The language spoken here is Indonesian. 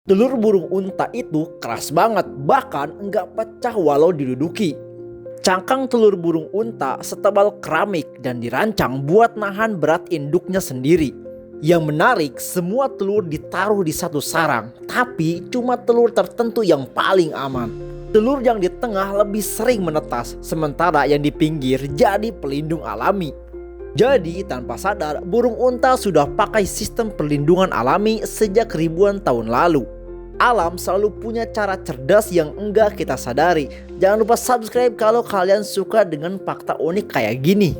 Telur burung unta itu keras banget, bahkan nggak pecah walau diduduki. Cangkang telur burung unta setebal keramik dan dirancang buat nahan berat induknya sendiri. Yang menarik, semua telur ditaruh di satu sarang, tapi cuma telur tertentu yang paling aman. Telur yang di tengah lebih sering menetas, sementara yang di pinggir jadi pelindung alami. Jadi tanpa sadar, burung unta sudah pakai sistem perlindungan alami sejak ribuan tahun lalu. Alam selalu punya cara cerdas yang enggak kita sadari. Jangan lupa subscribe kalau kalian suka dengan fakta unik kayak gini.